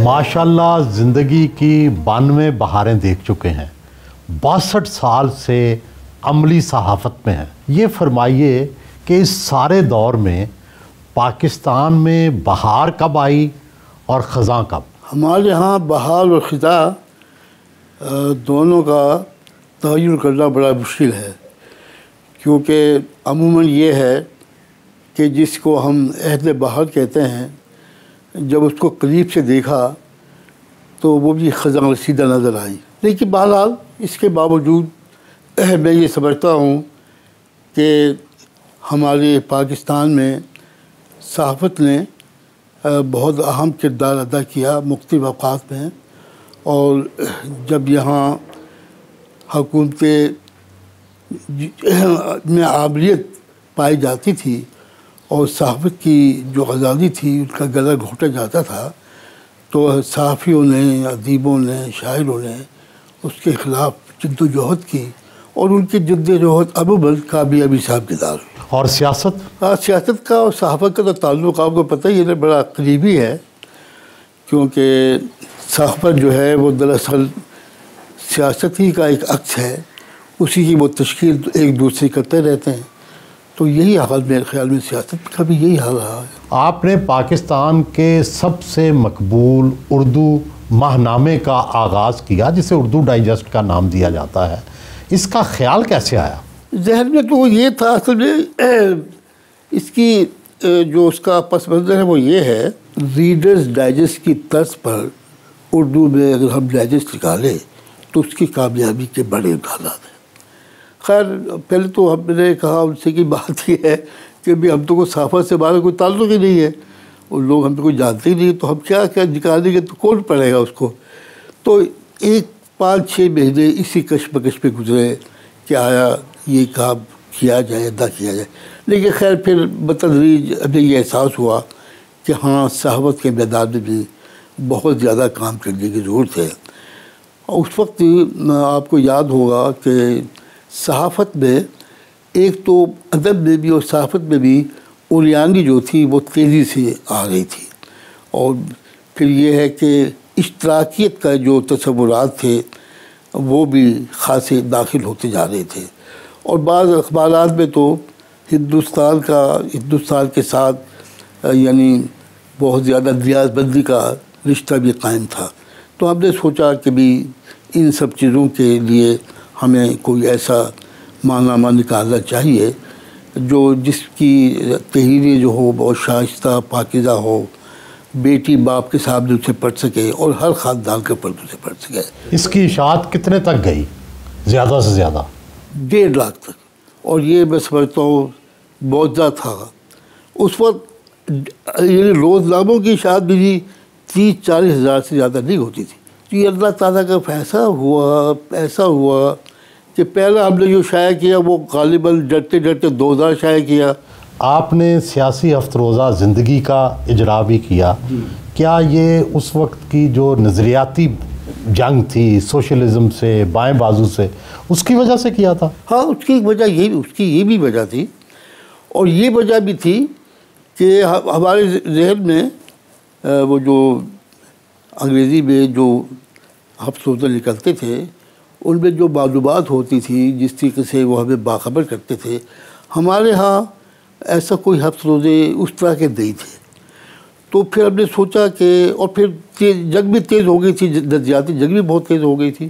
ماشاءاللہ زندگی کی 92 بہاریں دیکھ چکے ہیں، 62 سال سے عملی صحافت میں ہیں۔ یہ فرمائیے کہ اس سارے دور میں پاکستان میں بہار کب آئی اور خزاں کب؟ ہمارے ہاں بہار اور خزاں دونوں کا تعین کرنا بڑا مشکل ہے، کیونکہ عموماً یہ ہے کہ جس کو ہم عہد بہار کہتے ہیں، جب اس کو قریب سے دیکھا تو وہ بھی خزاں رسیدہ نظر آئی۔ لیکن بہرحال اس کے باوجود میں یہ سمجھتا ہوں کہ ہمارے پاکستان میں صحافت نے بہت اہم کردار ادا کیا مختلف اوقات میں، اور جب یہاں حکومت میں عابریت پائی جاتی تھی اور صحافت کی جو آزادی تھی ان کا گلا گھونٹا جاتا تھا، تو صحافیوں نے، ادیبوں نے، شاعروں نے اس کے خلاف جد و جہد کی، اور ان کی جد و جہد عموماً کامیابی ثابت ہوئی۔ اور سیاست کا اور صحافت کا تو تعلق آپ کو پتہ ہی ہے، بڑا قریبی ہے، کیونکہ صحافت جو ہے وہ دراصل سیاست ہی کا ایک عکس ہے، اسی کی وہ تشکیل ایک دوسرے کرتے رہتے ہیں۔ تو یہی حال میرے خیال میں سیاست کا بھی یہی حال رہا ہے۔ آپ نے پاکستان کے سب سے مقبول اردو ماہنامے کا آغاز کیا، جسے اردو ڈائجسٹ کا نام دیا جاتا ہے، اس کا خیال کیسے آیا؟ ذہن میں تو یہ تھا، اصل میں اس کی جو اس کا پس منظر ہے وہ یہ ہے، ریڈرز ڈائجسٹ کی طرز پر اردو میں اگر ہم ڈائجسٹ نکالیں تو اس کی کامیابی کے بڑے امکانات ہیں۔ خیر پہلے تو ہم نے کہا ان سے کہ بات یہ ہے کہ بھی ہم تو کوئی صحافت سے ہمارا کوئی تعلق ہی نہیں ہے، اور لوگ ہم تو کوئی جانتے ہی نہیں، تو ہم کیا نکالیں گے، تو کون پڑھے گا اس کو؟ تو 5-6 مہینے اسی کشمکش پہ گزرے کہ آیا یہ کام کیا جائے نہ کیا جائے، لیکن خیر پھر بتدریج ہمیں یہ احساس ہوا کہ ہاں صحافت کے میدان میں بھی بہت زیادہ کام کرنے کی ضرورت ہے۔ اور اس وقت آپ کو یاد ہوگا کہ صحافت میں ایک تو ادب میں بھی اور صحافت میں بھی اوریانی جو تھی وہ تیزی سے آ رہی تھی، اور پھر یہ ہے کہ اشتراکیت کا جو تصورات تھے وہ بھی خاصے داخل ہوتے جا رہے تھے، اور بعض اخبارات میں تو ہندوستان کے ساتھ یعنی بہت زیادہ دیار بندی کا رشتہ بھی قائم تھا۔ تو ہم نے سوچا کہ بھی ان سب چیزوں کے لیے ہمیں کوئی ایسا ماہنامہ نکالنا چاہیے جس کی تحریریں جو ہو بہت شائستہ پاکیزہ ہو، بیٹی باپ کے سامنے اسے پڑھ سکے اور ہر خاندان کے پردوں سے پڑھ سکے۔ اس کی اشاعت کتنے تک گئی؟ زیادہ سے زیادہ 1.5 لاکھ تک، اور یہ میں سمجھتا ہوں بہت زیادہ تھا۔ اس وقت یعنی روزناموں کی اشاعت بھی 30-40 ہزار سے زیادہ نہیں ہوتی تھی۔ تو یہ اللہ تعالیٰ کا فیصلہ ہوا، ایسا ہوا کہ پہلا ہم نے جو شائع کیا وہ غالباً ڈرتے 2000 شائع کیا۔ آپ نے سیاسی ہفت روزہ زندگی کا اجرا بھی کیا، کیا یہ اس وقت کی جو نظریاتی جنگ تھی سوشلزم سے، بائیں بازو سے، اس کی وجہ سے کیا تھا؟ ہاں، اس کی وجہ یہ بھی وجہ تھی، اور یہ وجہ بھی تھی کہ ہمارے ذہن میں وہ جو انگریزی میں جو ہفت روزہ نکلتے تھے ان میں جو معلومات ہوتی تھی، جس طریقے سے وہ ہمیں باخبر کرتے تھے، ہمارے ہاں ایسا کوئی ہفت روزے اس طرح کے نہیں تھے۔ تو پھر ہم نے سوچا کہ، اور پھر جنگ بھی تیز ہو گئی تھی، نظریاتی جنگ بھی بہت تیز ہو گئی تھی،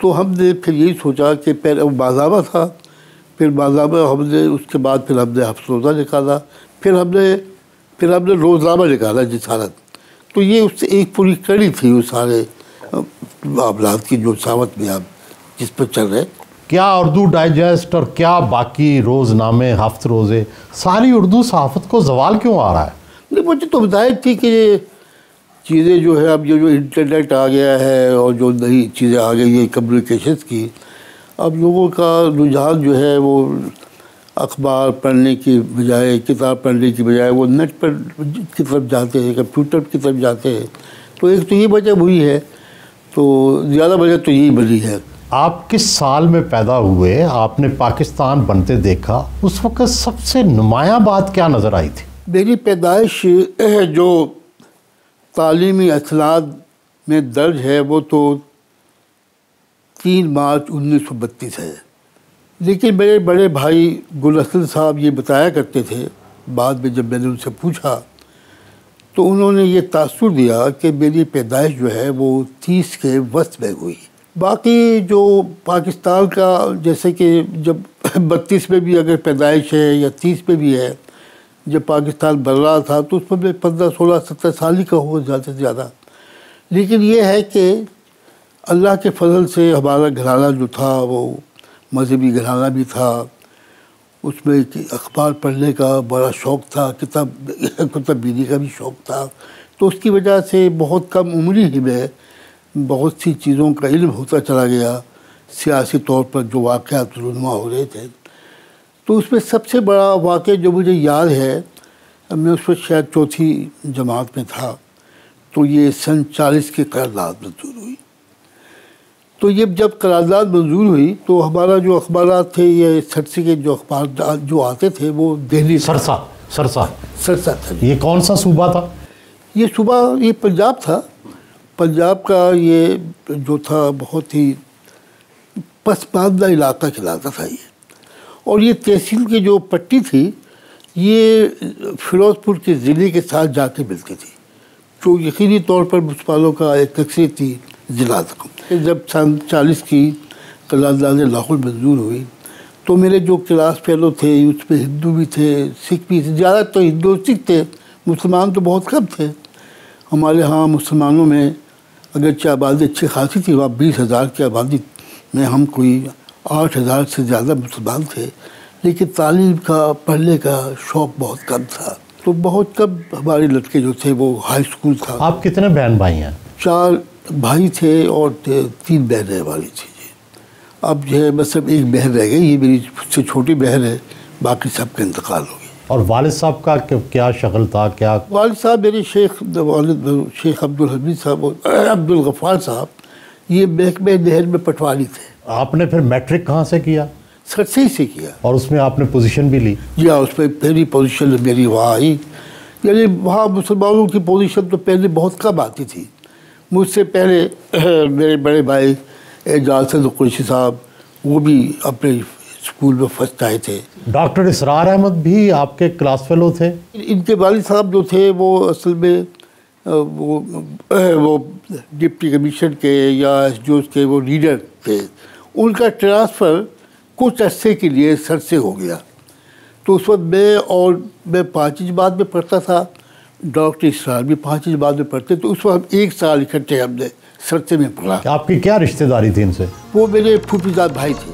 تو ہم نے پھر یہی سوچا کہ پہلے ماہنامہ تھا، پھر ماہنامہ ہم نے اس کے بعد پھر ہم نے ہفت روزہ نکالا، پھر ہم نے روزنامہ نکالا جسارت۔ تو یہ اس سے ایک پوری کڑی تھی اس سارے معاملات کی جو صحافت میں آپ جس پر چل رہے۔ کیا اردو ڈائجسٹ اور کیا باقی روزنامے، ہفت روزے، ساری اردو صحافت کو زوال کیوں آ رہا ہے؟ نہیں، مجھے تو ہدایت تھی کہ یہ چیزیں جو ہے اب جو انٹرنیٹ آ گیا ہے اور جو نئی چیزیں آ گئی ہیں کمیونیکیشنز کی، اب لوگوں کا رجحان جو ہے وہ اخبار پڑھنے کی بجائے، کتاب پڑھنے کی بجائے وہ نیٹ پر کی طرف جاتے ہیں، کمپیوٹر کی طرف جاتے ہیں۔ تو ایک تو یہ وجہ ہوئی ہے، تو زیادہ وجہ تو یہی بنی ہے۔ آپ کس سال میں پیدا ہوئے؟ آپ نے پاکستان بنتے دیکھا، اس وقت سب سے نمایاں بات کیا نظر آئی تھی؟ میری پیدائش جو تعلیمی اسناد میں درج ہے وہ تو 3 مارچ 1932 ہے. لیکن میرے بڑے بھائی گل حسن صاحب یہ بتایا کرتے تھے، بعد میں جب میں نے ان سے پوچھا تو انہوں نے یہ تاثر دیا کہ میری پیدائش جو ہے وہ 30 کے وسط میں ہوئی. باقی جو پاکستان کا جیسے کہ جب 32 میں بھی اگر پیدائش ہے یا 30 میں بھی ہے، جب پاکستان بن رہا تھا تو اس میں 15 16 17 سال ہی کا ہو زیادہ سے زیادہ. لیکن یہ ہے کہ اللہ کے فضل سے ہمارا گھرانہ جو تھا وہ مذہبی گھرانہ بھی تھا. اس میں اخبار پڑھنے کا بڑا شوق تھا، کتاب بینی کا بھی شوق تھا. تو اس کی وجہ سے بہت کم عمری ہی میں بہت سی چیزوں کا علم ہوتا چلا گیا، سیاسی طور پر جو واقعات رونما ہو رہے تھے. تو اس میں سب سے بڑا واقعہ جو مجھے یاد ہے، میں اس وقت شاید 4تھی جماعت میں تھا، تو یہ سن 40 کی قرارداد منظور ہوئی. تو یہ جب قرارداد منظور ہوئی تو ہمارا جو اخبارات تھے، یہ سرسے کے جو اخبار جو آتے تھے وہ دہلی سرسا تھا. یہ کون سا صوبہ تھا؟ یہ صوبہ یہ پنجاب تھا. پنجاب کا یہ جو تھا بہت ہی پسماندہ علاقہ کہلاتا تھا یہ. اور یہ تحصیل کی جو پٹی تھی یہ فیروز پور کے ضلع کے ساتھ جا کے ملتی تھی، جو یقینی طور پر مسلمانوں کا ایک اکثریتی ضلع تھا. جب سن 40 کی قرارداد لاہور منظور ہوئی تو میرے جو کلاس فیلو تھے اس میں ہندو بھی تھے، سکھ بھی تھے. زیادہ تو ہندو سکھ تھے، مسلمان تو بہت کم تھے. ہمارے ہاں مسلمانوں میں اگرچہ آبادی اچھی خاصی تھی، وہاں 20,000 کی آبادی میں ہم کوئی 8,000 سے زیادہ مسلمان تھے. لیکن تعلیم کا پڑھنے کا شوق بہت کم تھا. تو بہت کم ہمارے لڑکے جو تھے وہ ہائی اسکول تھا. آپ کتنے بہن بھائی ہیں؟ 4 بھائی تھے اور 3 بہنیں ہماری تھیں جی. اب جو ہے بس اب ایک بہن رہ گئی، یہ میری خود سے چھوٹی بہن ہے، باقی سب کا انتقال ہو گیا. اور والد صاحب کا کیا شغل تھا؟ کیا والد صاحب میرے شیخ عبدالحمید صاحب اور عبدالغفار صاحب یہ محکمہ نہر میں پٹواری تھے. آپ نے پھر میٹرک کہاں سے کیا؟ سرسے سے کیا. اور اس میں آپ نے پوزیشن بھی لی؟ جی ہاں، اس میں پہلی پوزیشن میری وہاں آئی. یعنی وہاں مسلمانوں کی پوزیشن تو پہلے بہت کم آتی تھی. مجھ سے پہلے میرے بڑے بھائی اعجاز قریشی صاحب وہ بھی اپنے اسکول میں فرسٹ آئے تھے. ڈاکٹر اسرار احمد بھی آپ کے کلاس فیلو تھے؟ ان کے والد صاحب جو تھے وہ اصل میں وہ ڈپٹی کمیشن کے یا ایس ڈی اوز کے وہ لیڈر تھے. ان کا ٹرانسفر کچھ عرصے کے لیے سرسے ہو گیا. تو اس وقت میں 5 جماعت میں پڑھتا تھا، ڈاکٹر اسرار بھی 5 جماعت میں پڑھتے. تو اس وقت 1 سال اکٹھے ہم نے سرسے میں پڑھا. آپ کی کیا رشتہ داری تھی ان سے؟ وہ میرے پھوپھی زاد بھائی تھے.